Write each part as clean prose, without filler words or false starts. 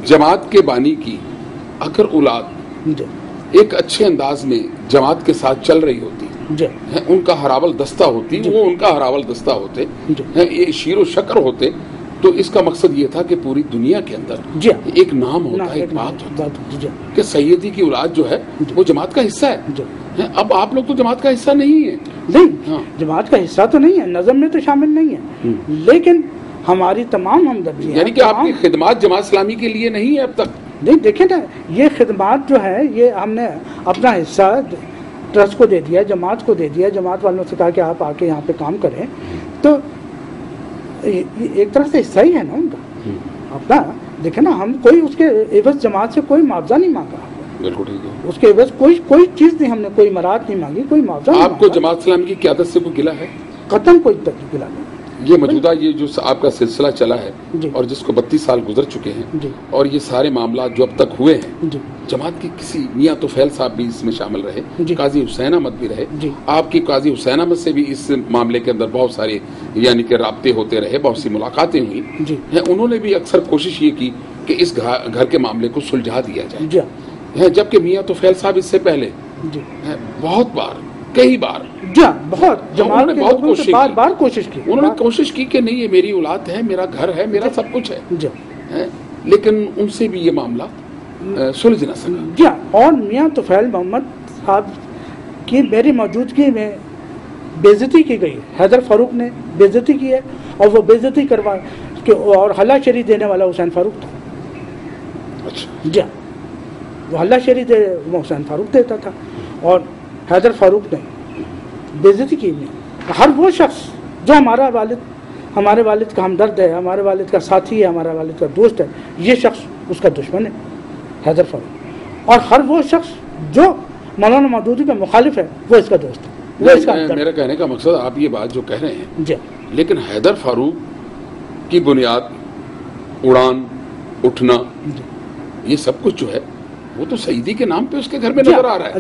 जमात के बानी की अगर औलाद एक अच्छे अंदाज में जमात के साथ चल रही होती है, उनका हरावल दस्ता होती, वो उनका हरावल दस्ता होते हैं, ये शीरो शक्र होते, तो इसका मकसद ये था कि पूरी दुनिया के अंदर एक नाम होता है, एक बात होती है कि सैयदी की औलाद जो है वो जमात का हिस्सा है। अब आप लोग तो जमात का हिस्सा नहीं है। नहीं, जमात का हिस्सा तो नहीं है, नज़म में तो शामिल नहीं है, लेकिन हमारी तमाम हमदर्दी, यानी कि आपकी खिदमत जमात इस्लामी के लिए नहीं है अब तक। नहीं, देखें ना, ये खिदमत जो है ये हमने अपना हिस्सा ट्रस्ट को दे दिया, जमात को दे दिया, जमात वालों से कहा कि आप आके यहाँ पे काम करें, तो एक तरह से हिस्सा ही है ना उनका अपना। देखे ना, हम कोई उसके एवज जमात से कोई मुआवजा नहीं मांगा, बिल्कुल ठीक है, उसके एवज कोई चीज़ नहीं, हमने कोई मराद नहीं मांगी, कोई मुआवजा। आपको जमात इस्लामी की क़यादत से कोई गिला है? कतन कोई तक गिला नहीं। ये मौजूदा ये जो आपका सिलसिला चला है और जिसको 32 साल गुजर चुके हैं और ये सारे मामला जो अब तक हुए हैं, जमात के किसी मियां तोफैल साहब भी इसमें शामिल रहे, काजी हुसैन अहमद भी रहे, आपकी काजी हुसैन अहमद से भी इस मामले के अंदर बहुत सारे यानी कि राब्ते होते रहे, बहुत सी मुलाकातें हुई हैं, उन्होंने भी अक्सर कोशिश ये की कि इस घर के मामले को सुलझा दिया जाए, जबकि मियां तोफैल साहब इससे पहले बहुत बार, कई बार बहुत जमात के लोगों से बार कोशिश की, उन्होंने कोशिश की कि नहीं ये मेरी औलाद है, मेरा घर है, मेरा सब कुछ है, लेकिन उनसे भी ये मामला सुलझ न सका। और मियां तोफैल मोहम्मद साहब की मेरी मौजूदगी में बेइज्जती की गई, हैदर फारूक ने बेइज्जती की है, और वो बेइज्जती करवा के और हल्ला शेरी देने वाला हुसैन फारूक था। अच्छा, वो हल्ला शेरी हुसैन फारूक देता था और हैदर फारूक ने बेइज्जती की नहीं। हर वो शख्स जो हमारे वालिद का हमदर्द है, हमारे वालिद का साथी है, हमारे वालिद का दोस्त है, ये शख्स उसका दुश्मन है हैदर फारूक, और हर वो शख्स जो मौलाना मौदूदी का मुखालिफ है वो इसका दोस्त है, वो इसका मेरा कहने का मकसद, आप ये बात जो कह रहे हैं, लेकिन हैदर फारूक की बुनियाद, उड़ान, उठना, ये सब कुछ जो है वो तो सईदी के नाम पे उसके घर में नजर आ रहा है।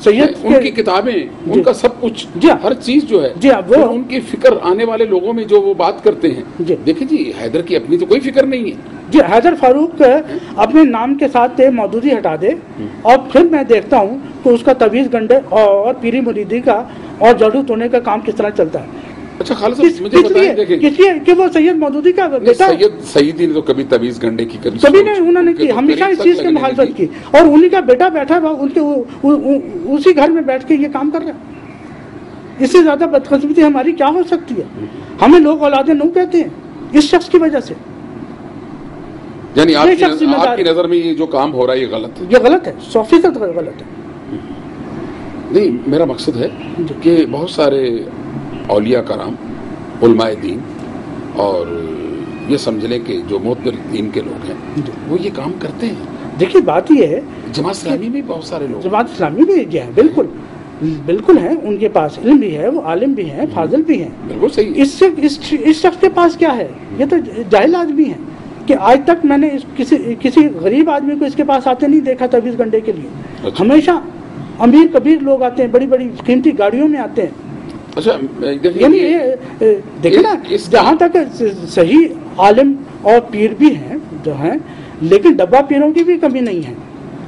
सैयद उनकी किताबें, उनका सब कुछ, हर चीज जो है, वो उनकी फिक्र आने वाले लोगों में जो वो बात करते हैं, देखिए जी, हैदर की अपनी तो कोई फिक्र नहीं है। हैदर फारूक अपने नाम के साथ मौदूदी हटा दे और फिर मैं देखता हूँ कि उसका तवीज़ गंडे और पीरी मुरीदी का और जड़ू तोड़ने का काम किस तरह चलता है। अच्छा खालिद साहब, मुझे बताएं, देखिए कि वो सैयद मौदूदी का बेटा, सईदी ने तो कभी तवीज़ गंडे की कभी नहीं उन्होंने की, हमेशा इस चीज की मुखालफत की, और उन्हीं का बेटा बैठा हुआ उनके उसी घर में बैठ के ये काम कर रहा है। इससे ज्यादा बदकिस्मती हमारी क्या हो सकती है? हमें लोग औलादे नूह कहते हैं इस शख्स की वजह से। यानी आपकी नजर में ये जो काम हो रहा है ये गलत है? ये गलत है, 100% गलत है। नहीं, मेरा मकसद है कि बहुत सारे औलिया कराम, उलमाए दीन और ये समझ लें कि जो मोतबर दीन के लोग हैं वो ये काम करते हैं। देखिए बात ये है, जमात इस्लामी में बहुत सारे लोग, जमात इस्लामी में है, बिल्कुल है, उनके पास इल्म भी है, वो आलिम भी हैं, फाजिल भी हैं, बिल्कुल सही। इस शख्स के पास क्या है? ये तो जाहिल आदमी है कि आज तक मैंने किसी गरीब आदमी को इसके पास आते नहीं देखा तवीज़ गंडे के लिए। अच्छा। हमेशा अमीर कबीर लोग आते हैं, बड़ी बड़ी कीमती गाड़ियों में आते हैं। अच्छा, यानी देखिए ना, जहाँ तक सही आलिम और पीर भी हैं जो हैं, लेकिन डब्बा पीरों की भी कमी नहीं है।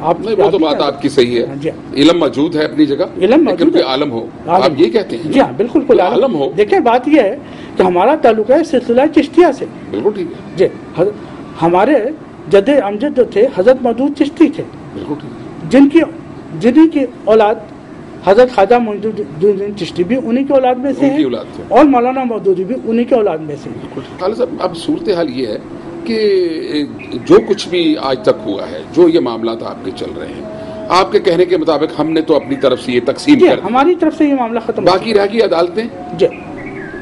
आप नहीं, वो तो बात आपकी सही है, इल्म मौजूद है अपनी जगह, लेकिन कोई आलम हो, आप ये कहते हैं? जी हाँ, बिल्कुल, कोई आलम हो। देखिए बात ये है कि हमारा ताल्लुक है सिलसिला चिश्तिया से। बिल्कुल ठीक है जी, हमारे जदे अमजद जो थे हजरत मौदूद चिश्ती थे, बिल्कुल ठीक, जिनकी औलाद हजरत ख्वाजा मोइनुद्दीन चिश्ती भी उन्हीं के औलाद में से है, और मौलाना मौदूदी भी उन्हीं के औलाद में से है। खालिद साहब, अब सूरत हाल ये है कि जो कुछ भी आज तक हुआ है, जो ये मामला था आपके चल रहे हैं, आपके कहने के मुताबिक हमने तो अपनी तरफ से ये तकसीम कर, हमारी तरफ से ये मामला खत्म, बाकी रह गई अदालतें। जी,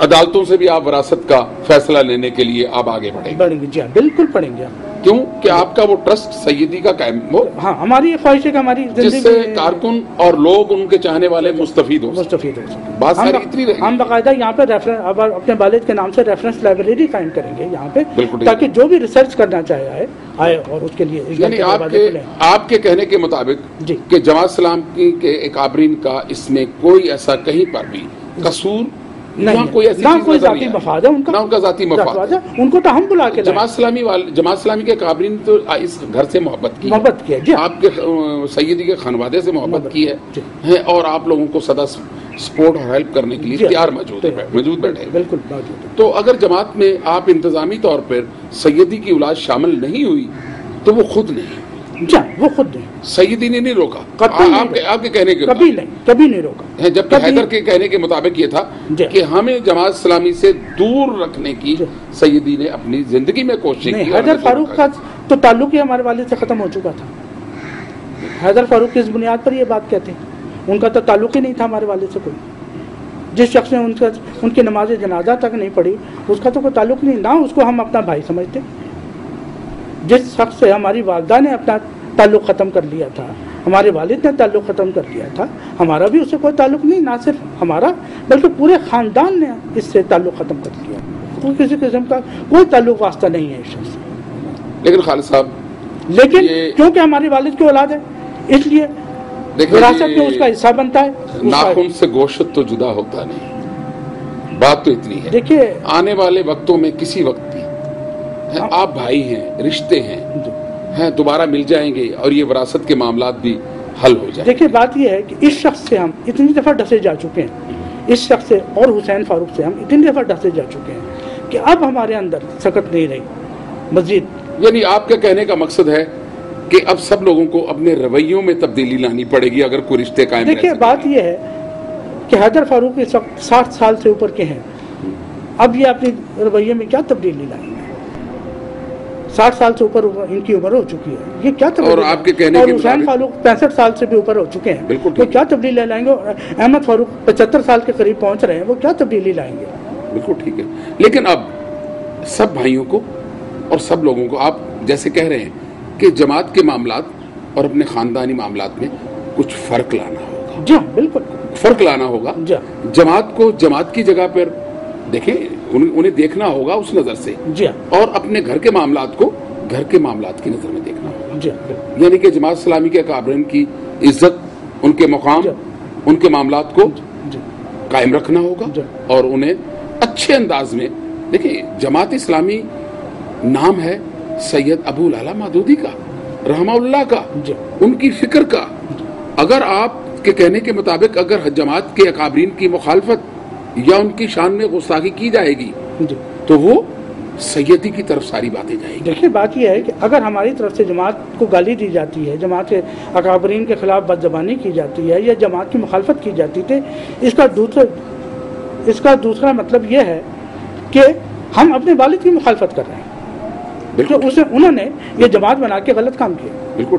अदालतों से भी आप विरासत का फैसला लेने के लिए आप आगे बढ़ेंगे? जी बिल्कुल पढ़ेंगे। क्यों कि आपका वो ट्रस्ट सैयदी का कायम हो। हाँ, हमारी ख्वाहिश है कि हमारी जिससे कारकुन और लोग उनके चाहने वाले मुस्तफीद हो बात सारी इतनी रहेगी। हम बाकायदा यहाँ पे अब अपने वालिद के नाम से रेफरेंस लाइब्रेरी कायम करेंगे यहाँ पे, ताकि जो भी रिसर्च करना चाहे आए और उसके लिए। यानी आपके कहने के मुताबिक कि जमात इस्लामी के अकाबरीन का इसमें कोई ऐसा कहीं पर भी कसूर यहाँ कोई ऐसी ना चीज कोई नजर जाती नहीं आई। मफाद है उनका, ना उनका जाती मफाद है। उनको तो हम बुला के जमात इस्लामी के काबरीन तो इस घर से मोहब्बत की है, आपके सैयदी के खानवादे से मोहब्बत की है और आप लोगों को सदा सपोर्ट और हेल्प करने के लिए तैयार मौजूद बैठे। बिल्कुल। तो अगर जमात में आप इंतजामी तौर पर सैयदी की औलाद शामिल नहीं हुई तो वो खुद नहीं, वो खुद नहीं, सैयदी ने नहीं रोका। आपके कहने के कभी नहीं रोका है, जबकि हैदर के कहने के मुताबिक ये था कि हमें जमात इस्लामी से दूर रखने की सैयदी ने अपनी जिंदगी में कोशिश की। हैदर फारूक का तो ताल्लुक ही हमारे वालिद से खत्म हो चुका था। हैदर फारूक किस बुनियाद पर ये बात कहते हैं? उनका तो ताल्लुक ही नहीं था हमारे वालिद से कोई। जिस शख्स ने उनकी नमाज जनाजा तक नहीं पढ़ी उसका तो कोई ताल्लुक नहीं, ना उसको हम अपना भाई समझते। जिस शख्स से हमारी वालदा ने अपना ताल्लुक ख़त्म कर लिया था, हमारे वालिद ने ताल्लुक ख़त्म कर लिया था, हमारा भी उससे कोई ताल्लुक नहीं, ना सिर्फ हमारा बल्कि पूरे ख़ानदान ने इससे ताल्लुक ख़त्म कर लिया। तो किसी किस्म का कोई ताल्लुक वास्ता नहीं है इस शख्स से। लेकिन खालिद साहब, लेकिन क्योंकि हमारे वालिद की औलाद है इसलिए विरासत में उसका हिस्सा बनता है। नाखून से गोश्त तो जुदा होता नहीं, बात तो इतनी है। देखिए, आने वाले वक्तों में किसी वक्त भी आप भाई हैं, रिश्ते हैं, दोबारा मिल जाएंगे और ये विरासत के मामलात भी हल हो जाएंगे। देखिए, बात यह है कि इस शख्स से हम इतनी दफा डसे जा चुके हैं, इस शख्स से और हुसैन फारूक से हम इतनी दफा डसे जा चुके हैं कि अब हमारे अंदर सकत नहीं रही मजीद। यानी आपके कहने का मकसद है कि अब सब लोगों को अपने रवैयों में तब्दीली लानी पड़ेगी अगर कोई रिश्ते कायम। देखिए, बात यह है कि हैदर फारूक इस वक्त 60 साल से ऊपर के हैं, अब ये अपने रवैये में क्या तब्दीली लाएंगे? 60 साल से ऊपर इनकी उम्र हो चुकी है, ये क्या तब्दीली? और आपके कहने और हुसैन फारूक 65 साल से भी ऊपर हो चुके हैं, तो क्या तब्दीली लाएंगे? अहमद फारूक 75 साल के करीब पहुंच रहे हैं, वो क्या तब्दीली लाएंगे? बिल्कुल ठीक है। लेकिन अब सब भाइयों को और सब लोगों को आप जैसे कह रहे हैं कि जमात के मामलात और अपने खानदानी मामलात में कुछ फर्क लाना होगा। जी बिल्कुल फर्क लाना होगा। जमात को जमात की जगह पर देखें, उन्हें देखना होगा उस नजर से, और अपने घर के मामलात को घर के मामलात की नजर में देखना होगा। यानी कि जमात इस्लामी के काबरीन की इज्जत, उनके मकाम, उनके मामलात को कायम रखना होगा और उन्हें अच्छे अंदाज में। देखिए, जमात इस्लामी नाम है सैयद अबुल आला मौदूदी का, रहमाउल्लाह का, उनकी फिक्र का। अगर आपके कहने के मुताबिक अगर जमात के अकाबरीन की मुखालफत या उनकी शान में गुस्ताखी की जाएगी तो वो सैयदी की तरफ सारी बातें जाएगी। देखिए, बात यह है कि अगर हमारी तरफ से जमात को गाली दी जाती है, जमात के अकाबरीन के खिलाफ बदज़बानी की जाती है या जमात की मुखालफत की जाती है, इसका दूसरा मतलब यह है कि हम अपने वालिद की मुखालफत कर रहे हैं, तो उन्होंने ये जमात बना के गलत काम किया। बिल्कुल।